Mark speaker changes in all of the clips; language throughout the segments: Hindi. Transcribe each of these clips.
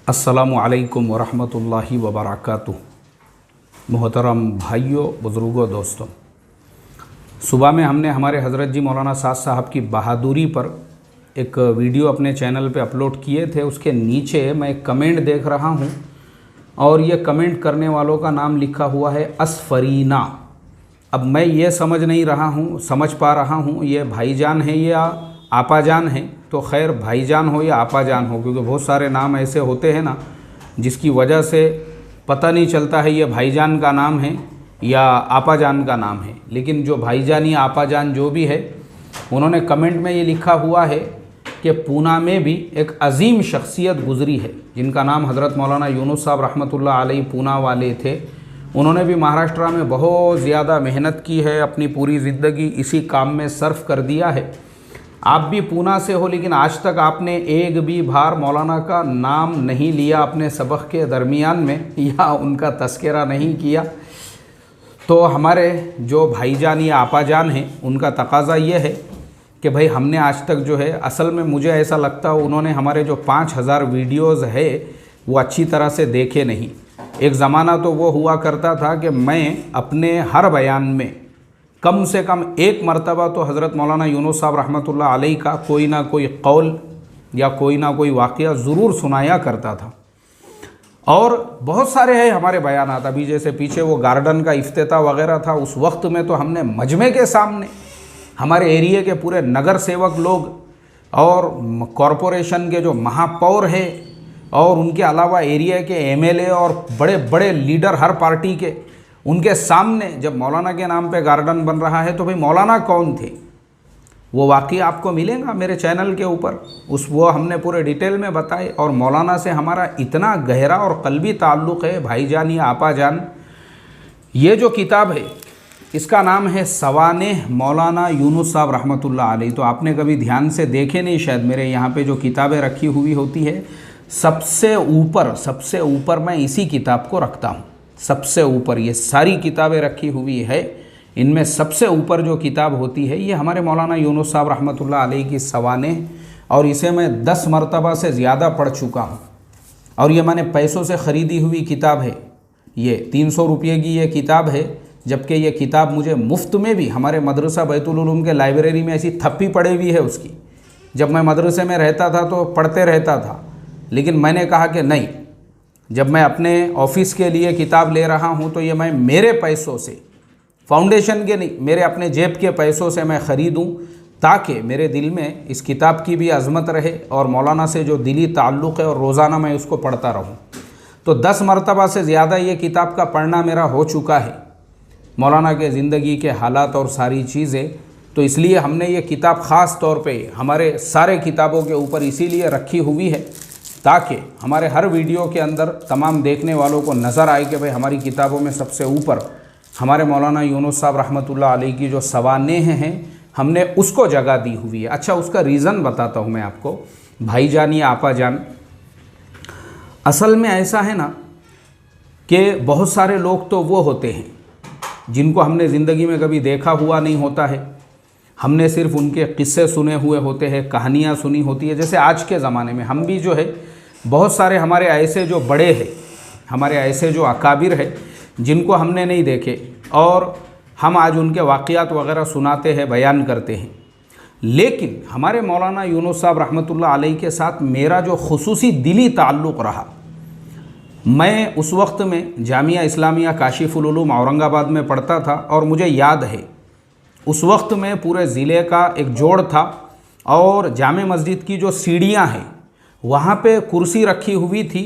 Speaker 1: अस्सलामु अलैकुम वरहमतुल्लाहि वबरकातुहू। मोहतरम भाइयों, बुज़ुर्गों, दोस्तों, सुबह में हमने हमारे हज़रत जी मौलाना साद साहब की बहादुरी पर एक वीडियो अपने चैनल पे अपलोड किए थे। उसके नीचे मैं एक कमेंट देख रहा हूँ और ये कमेंट करने वालों का नाम लिखा हुआ है असफरीना। अब मैं ये समझ पा रहा हूँ ये भाईजान है या आपाजान है। तो खैर, भाईजान हो या आपाजान हो, क्योंकि बहुत सारे नाम ऐसे होते हैं ना जिसकी वजह से पता नहीं चलता है ये भाईजान का नाम है या आपाजान का नाम है। लेकिन जो भाईजान या आपाजान जो भी है, उन्होंने कमेंट में ये लिखा हुआ है कि पूना में भी एक अजीम शख्सियत गुज़री है जिनका नाम हज़रत मौलाना यूनुस साहब रहमतुल्लाह अलैह पूना वाले थे। उन्होंने भी महाराष्ट्र में बहुत ज़्यादा मेहनत की है, अपनी पूरी ज़िंदगी इसी काम में सर्फ कर दिया है। आप भी पूना से हो, लेकिन आज तक आपने एक भी बार मौलाना का नाम नहीं लिया अपने सबक के दरमियान में या उनका तस्करा नहीं किया। तो हमारे जो भाईजान या आपाजान हैं उनका तकाज़ा ये है कि भाई हमने आज तक जो है, असल में मुझे ऐसा लगता है उन्होंने हमारे जो 5000 वीडियोज़ है वो अच्छी तरह से देखे नहीं। एक ज़माना तो वो हुआ करता था कि मैं अपने हर बयान में कम से कम एक मरतबा तो हज़रत मौलाना यूनुस साहब रहमतुल्लाह अलैह का कोई ना कोई कौल या कोई ना कोई वाक़या ज़रूर सुनाया करता था। और बहुत सारे हैं हमारे बयानात। अभी जैसे पीछे वो गार्डन का इफ्तिताह वगैरह था, उस वक्त में तो हमने मजमे के सामने हमारे एरिए के पूरे नगर सेवक लोग और कॉरपोरेशन के जो महापौर हैं और उनके अलावा एरिया के एमएलए और बड़े बड़े लीडर हर पार्टी के, उनके सामने जब मौलाना के नाम पे गार्डन बन रहा है तो भाई मौलाना कौन थे वो वाक़या आपको मिलेगा मेरे चैनल के ऊपर। वो हमने पूरे डिटेल में बताए। और मौलाना से हमारा इतना गहरा और क़ल्बी ताल्लुक़ है, भाईजान या आपाजान। ये जो किताब है इसका नाम है सवानेह मौलाना यूनुस साहब रहमतुल्लाह अलैह। तो आपने कभी ध्यान से देखे नहीं शायद, मेरे यहाँ पे जो किताबें रखी हुई होती है सबसे ऊपर मैं इसी किताब को रखता हूँ। सबसे ऊपर ये सारी किताबें रखी हुई है, इनमें सबसे ऊपर जो किताब होती है ये हमारे मौलाना यूनुस साहब रहमतुल्लाह अलैह की सवानेह। और इसे मैं 10 मरतबा से ज़्यादा पढ़ चुका हूँ और ये मैंने पैसों से ख़रीदी हुई किताब है। ये 300 रुपये की ये किताब है, जबकि ये किताब मुझे मुफ्त में भी हमारे मदरसा बैतुल उलूम के लाइब्रेरी में ऐसी थप्पी पड़ी हुई है उसकी। जब मैं मदरसे में रहता था तो पढ़ते रहता था, लेकिन मैंने कहा कि नहीं, जब मैं अपने ऑफिस के लिए किताब ले रहा हूँ तो ये मैं मेरे पैसों से, फाउंडेशन के नहीं, मेरे अपने जेब के पैसों से मैं ख़रीदूँ, ताकि मेरे दिल में इस किताब की भी अज़मत रहे और मौलाना से जो दिली ताल्लुक़ है और रोज़ाना मैं उसको पढ़ता रहूँ। तो 10 मरतबा से ज़्यादा ये किताब का पढ़ना मेरा हो चुका है, मौलाना के ज़िंदगी के हालात और सारी चीज़ें। तो इसलिए हमने ये किताब ख़ास तौर पे हमारे सारे किताबों के ऊपर इसीलिए रखी हुई है ताकि हमारे हर वीडियो के अंदर तमाम देखने वालों को नज़र आए कि भाई हमारी किताबों में सबसे ऊपर हमारे मौलाना यूनुस साहब रहमतुल्लाह अलैह की जो सवानेह हैं हमने उसको जगह दी हुई है। अच्छा, उसका रीज़न बताता हूँ मैं आपको, भाईजान या आपाजान। असल में ऐसा है ना कि बहुत सारे लोग तो वो होते हैं जिनको हमने ज़िंदगी में कभी देखा हुआ नहीं होता है, हमने सिर्फ उनके किस्से सुने हुए होते हैं, कहानियाँ सुनी होती है। जैसे आज के ज़माने में हम भी जो है, बहुत सारे हमारे ऐसे जो बड़े हैं, हमारे ऐसे जो अकाबिर हैं जिनको हमने नहीं देखे और हम आज उनके वाक़यात वग़ैरह सुनाते हैं, बयान करते हैं। लेकिन हमारे मौलाना यूनुस साहब रहमतुल्लाह अलैह के साथ मेरा जो खुसूसी दिली ताल्लुक़ रहा, मैं उस वक्त में जामिया इस्लामिया काशिफुल उलूम औरंगाबाद में पढ़ता था और मुझे याद है उस वक्त में पूरे ज़िले का एक जोड़ था और जामे मस्जिद की जो सीढ़ियाँ हैं वहाँ पे कुर्सी रखी हुई थी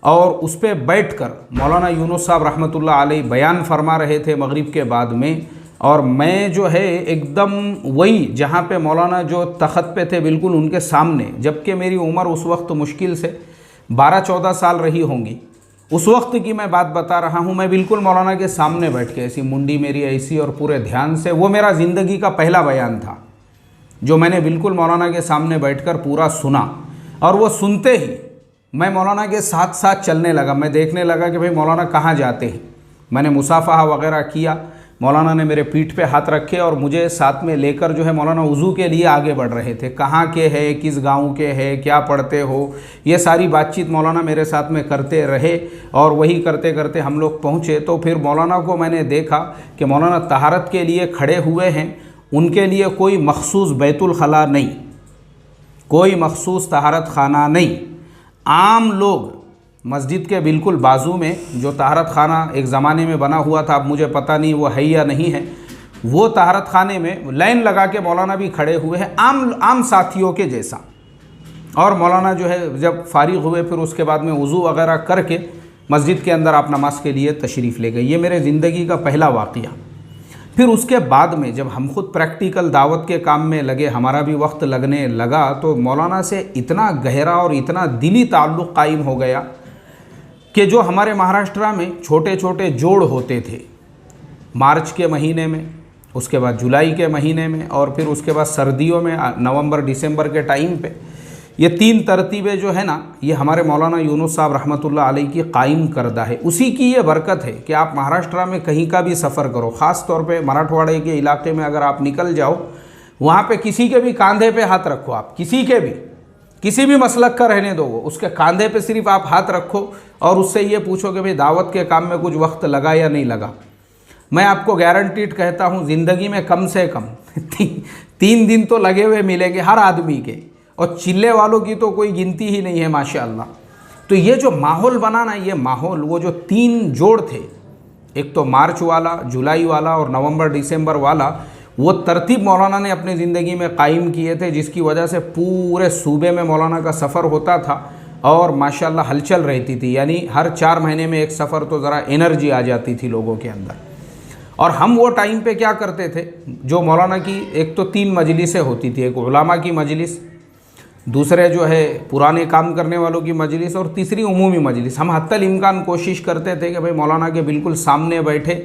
Speaker 1: और उस पर बैठकर मौलाना यूनुस साहब रहमतुल्लाह अलैह बयान फरमा रहे थे मगरिब के बाद में। और मैं जो है एकदम वही जहाँ पे मौलाना जो तख़त पे थे बिल्कुल उनके सामने, जबकि मेरी उम्र उस वक्त मुश्किल से 12-14 साल रही होंगी। उस वक्त की मैं बात बता रहा हूँ, मैं बिल्कुल मौलाना के सामने बैठ के, ऐसी मुंडी मेरी ऐसी और पूरे ध्यान से, वो मेरा ज़िंदगी का पहला बयान था जो मैंने बिल्कुल मौलाना के सामने बैठकर पूरा सुना। और वो सुनते ही मैं मौलाना के साथ साथ चलने लगा। मैं देखने लगा कि भाई मौलाना कहाँ जाते हैं। मैंने मुसाफ़हा वग़ैरह किया, मौलाना ने मेरे पीठ पे हाथ रखे और मुझे साथ में लेकर जो है मौलाना वज़ू के लिए आगे बढ़ रहे थे। कहाँ के है, किस गांव के है, क्या पढ़ते हो, ये सारी बातचीत मौलाना मेरे साथ में करते रहे। और वही करते करते हम लोग पहुँचे तो फिर मौलाना को मैंने देखा कि मौलाना तहारत के लिए खड़े हुए हैं। उनके लिए कोई मखसूस बैतुल खला नहीं, कोई मखसूस तहारत खाना नहीं। आम लोग मस्जिद के बिल्कुल बाजू में जो तहारत खाना एक ज़माने में बना हुआ था, अब मुझे पता नहीं वो है या नहीं है, वो तहारत खाने में लाइन लगा के मौलाना भी खड़े हुए हैं, आम साथियों के जैसा। और मौलाना जो है जब फारिग हुए फिर उसके बाद में वज़ू वगैरह करके मस्जिद के अंदर आप नमाज के लिए तशरीफ़ ले गए। ये मेरे ज़िंदगी का पहला वाक़या। फिर उसके बाद में जब हम खुद प्रैक्टिकल दावत के काम में लगे, हमारा भी वक्त लगने लगा, तो मौलाना से इतना गहरा और इतना दिली ताल्लुक़ कायम हो गया कि जो हमारे महाराष्ट्र में छोटे छोटे जोड़ होते थे मार्च के महीने में, उसके बाद जुलाई के महीने में और फिर उसके बाद सर्दियों में नवंबर दिसंबर के टाइम पे, ये 3 तरतीबें जो है ना, ये हमारे मौलाना यूनुस साहब रहमतुल्लाह अलैह की कायम करदा है। उसी की ये बरकत है कि आप महाराष्ट्र में कहीं का भी सफ़र करो, ख़ास तौर पे मराठवाड़े के इलाके में अगर आप निकल जाओ, वहाँ पे किसी के भी कंधे पे हाथ रखो, आप किसी भी मसलक का रहने दो, उसके कंधे पे सिर्फ आप हाथ रखो और उससे ये पूछो कि भाई दावत के काम में कुछ वक्त लगा या नहीं लगा। मैं आपको गारंटीड कहता हूँ ज़िंदगी में कम से कम 3 दिन तो लगे हुए मिलेंगे हर आदमी के, और चिल्ले वालों की तो कोई गिनती ही नहीं है माशाअल्लाह। तो ये जो माहौल बना ना, ये माहौल, वो जो 3 जोड़ थे, एक तो मार्च वाला, जुलाई वाला और नवंबर दिसंबर वाला, वो तरतीब मौलाना ने अपनी ज़िंदगी में कायम किए थे, जिसकी वजह से पूरे सूबे में मौलाना का सफ़र होता था और माशाअल्लाह हलचल रहती थी। यानी हर 4 महीने में एक सफ़र, तो ज़रा एनर्जी आ जाती थी लोगों के अंदर। और हम वो टाइम पे क्या करते थे, जो मौलाना की एक तो 3 मजलिसें होती थी, एक उलमा की मजलिस, दूसरे जो है पुराने काम करने वालों की मजलिस और तीसरी उमूमी मजलिस। हम हत्तल इम्कान कोशिश करते थे कि भाई मौलाना के बिल्कुल सामने बैठे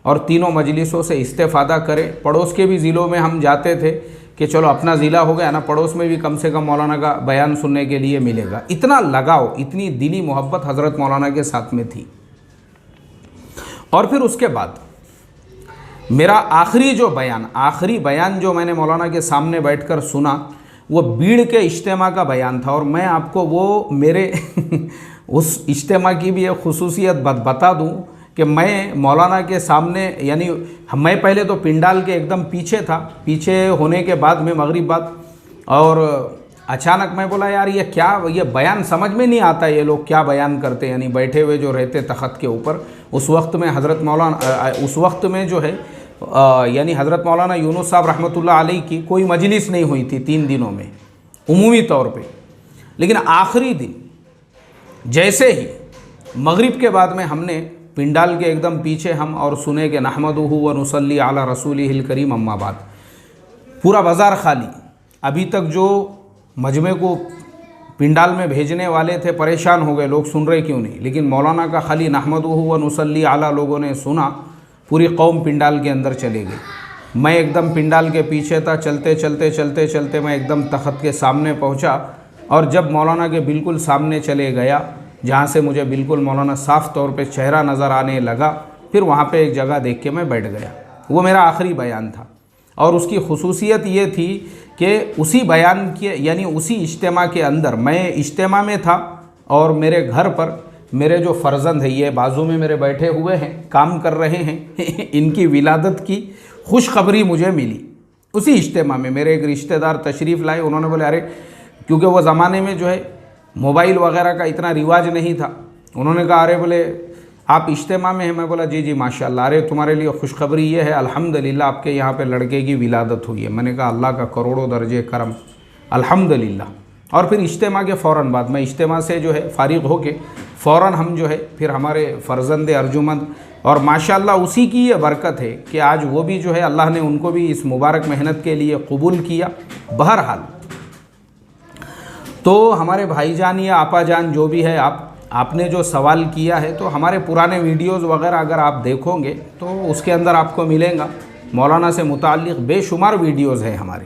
Speaker 1: और तीनों मजलिसों से इस्तेफ़ादा करें। पड़ोस के भी ज़िलों में हम जाते थे कि चलो अपना ज़िला हो गया ना, पड़ोस में भी कम से कम मौलाना का बयान सुनने के लिए मिलेगा। इतना लगाव, इतनी दिली मोहब्बत हज़रत मौलाना के साथ में थी। और फिर उसके बाद मेरा आखिरी बयान जो मैंने मौलाना के सामने बैठकर सुना, वो बीड़ के इज्तिमा का बयान था। और मैं आपको वो मेरे उस इज्तिमा की भी एक खुसूसियत बता दूं कि मैं मौलाना के सामने, यानी मैं पहले तो पिंडाल के एकदम पीछे था, पीछे होने के बाद में मगरिब बाद, और अचानक मैं बोला यार ये क्या, ये बयान समझ में नहीं आता, ये लोग क्या बयान करते, यानी बैठे हुए जो रहते तख़त के ऊपर। उस वक्त में हज़रत मौलाना, उस वक्त में जो है यानी हज़रत मौलाना यूनुस साहब रहमतुल्लाह अलैह की कोई मजलिस नहीं हुई थी 3 दिनों में उमूमी तौर पे। लेकिन आखिरी दिन जैसे ही मगरिब के बाद में हमने पिंडाल के एकदम पीछे हम और सुने कि नहमदुहु व नुसल्ली अला रसूलिहिल करीम अम्मा बाद, पूरा बाज़ार खाली। अभी तक जो मजमे को पिंडाल में भेजने वाले थे परेशान हो गए, लोग सुन रहे क्यों नहीं, लेकिन मौलाना का खाली नहमदुहु व नुसल्ली अला लोगों ने सुना, पूरी कौम पिंडाल के अंदर चले गई। मैं एकदम पिंडाल के पीछे था, चलते चलते मैं एकदम तख़त के सामने पहुंचा। और जब मौलाना के बिल्कुल सामने चले गया, जहाँ से मुझे बिल्कुल मौलाना साफ़ तौर पे चेहरा नज़र आने लगा, फिर वहाँ पे एक जगह देख के मैं बैठ गया। वो मेरा आखिरी बयान था। और उसकी खुसूसियत ये थी कि उसी बयान के, यानी उसी इज्तिमा के अंदर, मैं इज्तिमा में था और मेरे घर पर मेरे जो फ़र्जंद है, ये बाजू में मेरे बैठे हुए हैं, काम कर रहे हैं, इनकी विलादत की खुशखबरी मुझे मिली उसी इज्तिमा में। मेरे एक रिश्तेदार तशरीफ़ लाए, उन्होंने बोले अरे, क्योंकि वो ज़माने में जो है मोबाइल वगैरह का इतना रिवाज नहीं था, उन्होंने कहा अरे बोले आप इज्तिमा में हैं? मैं बोला जी माशाअल्लाह। अरे तुम्हारे लिए खुशखबरी ये है अल्हम्दुलिल्लाह आपके यहाँ पे लड़के की विलादत हुई है। मैंने कहा अल्लाह का करोड़ों दर्जे करम, अल्हम्दुलिल्लाह। और फिर इज्तिमा के फ़ौरन बाद, मैं इज्तिमा से जो है फ़ारिग होके फ़ौरन हम जो है फिर हमारे फ़र्जंद अर्जुमंद, और माशाअल्लाह उसी की ये बरकत है कि आज वो भी जो है अल्लाह ने उनको भी इस मुबारक मेहनत के लिए कबूल किया। बहरहाल तो हमारे भाईजान या आपाजान जो भी है, आपने जो सवाल किया है, तो हमारे पुराने वीडियोज़ वगैरह अगर आप देखोगे तो उसके अंदर आपको मिलेगा मौलाना से मुताल्लिक़ बेशुमार वीडियोज़ है हमारी।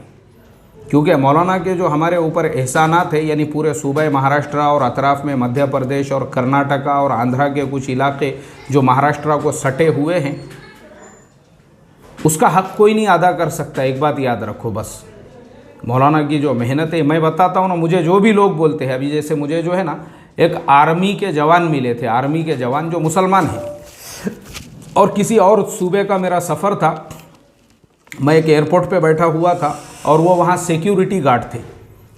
Speaker 1: क्योंकि मौलाना के जो हमारे ऊपर एहसानात है, यानी पूरे सूबे महाराष्ट्र और अतराफ़ में मध्य प्रदेश और कर्नाटका और आंध्रा के कुछ इलाके जो महाराष्ट्र को सटे हुए हैं, उसका हक़ कोई नहीं अदा कर सकता। एक बात याद रखो बस, मौलाना की जो मेहनत है, मैं बताता हूँ ना, मुझे जो भी लोग बोलते हैं, अभी जैसे मुझे जो है ना एक आर्मी के जवान मिले थे, आर्मी के जवान जो मुसलमान हैं, और किसी और सूबे का मेरा सफ़र था, मैं एक एयरपोर्ट पे बैठा हुआ था और वो वहाँ सिक्योरिटी गार्ड थे।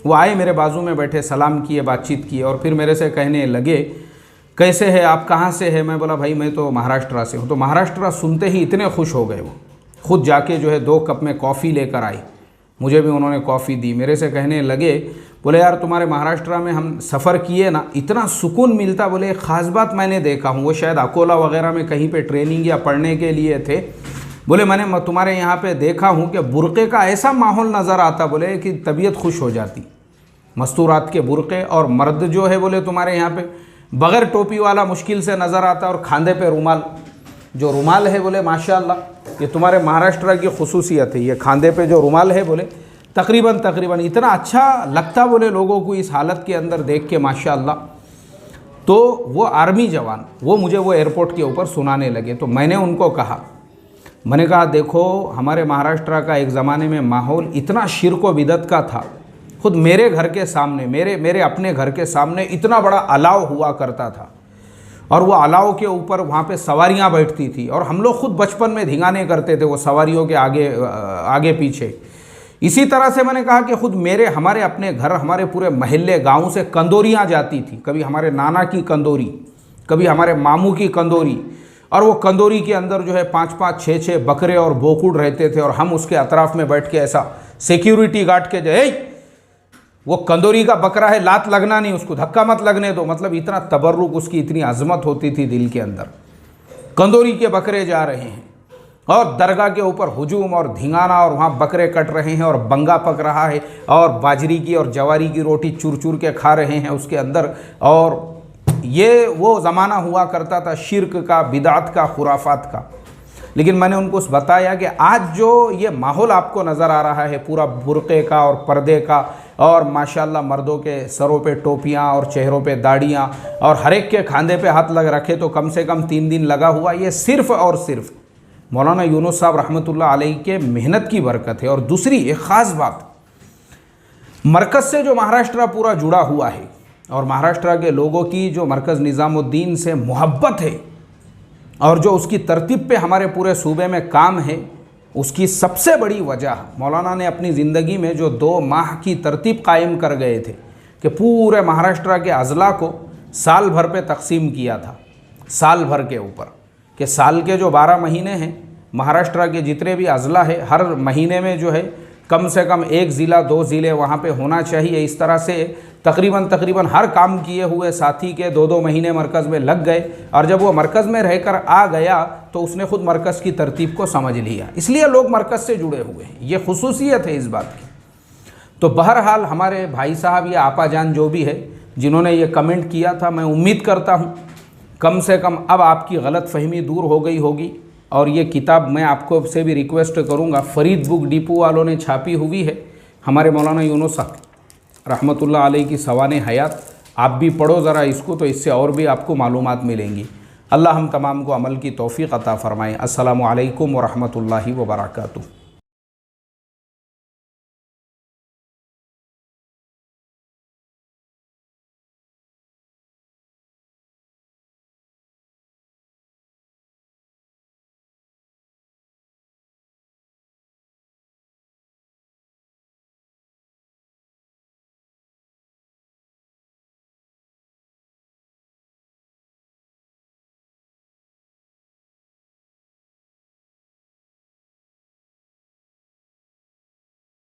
Speaker 1: वो आए मेरे बाजू में बैठे, सलाम किए, बातचीत की और फिर मेरे से कहने लगे कैसे है आप, कहाँ से है? मैं बोला भाई मैं तो महाराष्ट्र से हूँ। तो महाराष्ट्र सुनते ही इतने खुश हो गए, वो खुद जाके जो है 2 कप में कॉफ़ी लेकर आए, मुझे भी उन्होंने कॉफ़ी दी। मेरे से कहने लगे, बोले यार तुम्हारे महाराष्ट्र में हम सफ़र किए ना, इतना सुकून मिलता। बोले एक ख़ास बात मैंने देखा हूँ, वो शायद अकोला वगैरह में कहीं पे ट्रेनिंग या पढ़ने के लिए थे। बोले मैंने तुम्हारे यहाँ पे देखा हूँ कि बुरक़े का ऐसा माहौल नज़र आता, बोले कि तबीयत खुश हो जाती। मस्तूरात के बुरक़े, और मर्द जो है बोले तुम्हारे यहाँ पे बग़ैर टोपी वाला मुश्किल से नज़र आता, और खांदे पे रुमाल, जो रुमाल है बोले माशाअल्लाह ये तुम्हारे महाराष्ट्र की खुसूसियत है, ये खांदे पे जो रुमाल है बोले तकरीबन इतना अच्छा लगता बोले लोगों को इस हालत के अंदर देख के माशाअल्लाह। तो वो आर्मी जवान वो मुझे वो एयरपोर्ट के ऊपर सुनाने लगे। तो मैंने उनको कहा, मैंने कहा देखो हमारे महाराष्ट्र का एक ज़माने में माहौल इतना शिर्क व बिदत का था, खुद मेरे घर के सामने, मेरे अपने घर के सामने इतना बड़ा अलाव हुआ करता था, और वो अलाव के ऊपर वहाँ पे सवारियाँ बैठती थी, और हम लोग खुद बचपन में धिंगाने करते थे वो सवारियों के आगे पीछे। इसी तरह से मैंने कहा कि खुद हमारे अपने घर, हमारे पूरे महल्ले गाँव से कंदोरियाँ जाती थी, कभी हमारे नाना की कंदोरी, कभी हमारे मामू की कंदोरी, और वो कंदोरी के अंदर जो है 5-5, 6-6 बकरे और बोकुड़ रहते थे, और हम उसके अतराफ़ में बैठ के ऐसा सिक्योरिटी गार्ड के जो वो कंदोरी का बकरा है, लात लगना नहीं, उसको धक्का मत लगने दो। मतलब इतना तबर्रुक, उसकी इतनी अजमत होती थी दिल के अंदर। कंदोरी के बकरे जा रहे हैं और दरगाह के ऊपर हुजूम और धिंगाना, और वहाँ बकरे कट रहे हैं और बंगा पक रहा है, और बाजरी की और जवारी की रोटी चूर चूर के खा रहे हैं उसके अंदर। और ये वो ज़माना हुआ करता था शिर्क का, बिदात का, खुराफात का। लेकिन मैंने उनको बताया कि आज जो ये माहौल आपको नज़र आ रहा है पूरा बुरक़े का और पर्दे का, और माशाल्लाह मर्दों के सरों पे टोपियाँ और चेहरों पे दाढ़ियाँ, और हर एक के खांदे पे हाथ लग रखे तो कम से कम 3 दिन लगा हुआ, ये सिर्फ़ और सिर्फ मौलाना यूनुस साहब रहमतुल्लाह अलैह के मेहनत की बरकत है। और दूसरी एक ख़ास बात, मरकज़ से जो महाराष्ट्र पूरा जुड़ा हुआ है, और महाराष्ट्र के लोगों की जो मरकज़ निज़ामुद्दीन से मोहब्बत है, और जो उसकी तरतीब पे हमारे पूरे सूबे में काम है, उसकी सबसे बड़ी वजह मौलाना ने अपनी ज़िंदगी में जो 2 माह की तरतीब कायम कर गए थे कि पूरे महाराष्ट्र के अज़ला को साल भर पे तकसीम किया था, साल भर के ऊपर, कि साल के जो 12 महीने हैं महाराष्ट्र के जितने भी अज़ला है, हर महीने में जो है कम से कम 1 ज़िला 2 ज़िले वहाँ पे होना चाहिए। इस तरह से तकरीबन हर काम किए हुए साथी के 2-2 महीने मरकज़ में लग गए, और जब वो मरकज़ में रहकर आ गया तो उसने खुद मरकज़ की तरतीब को समझ लिया, इसलिए लोग मरकज़ से जुड़े हुए हैं। ये खुसूसियत है इस बात की। तो बहरहाल हमारे भाई साहब या आपा जान जो भी है जिन्होंने ये कमेंट किया था, मैं उम्मीद करता हूँ कम से कम अब आपकी गलत फहमी दूर हो गई होगी। और ये किताब मैं आपको से भी रिक्वेस्ट करूँगा, फ़रीद बुक डिपो वालों ने छापी हुई है, हमारे मौलाना यूनुस साहब रहमतुल्लाह अलैह की सवाने हयात। आप भी पढ़ो ज़रा इसको, तो इससे और भी आपको मालूमात मिलेंगी। अल्लाह हम तमाम को अमल की तौफ़ीक़ अता फ़रमाएँ। अस्सलामु अलैकुम व रहमतुल्लाहि व बरकातुहू।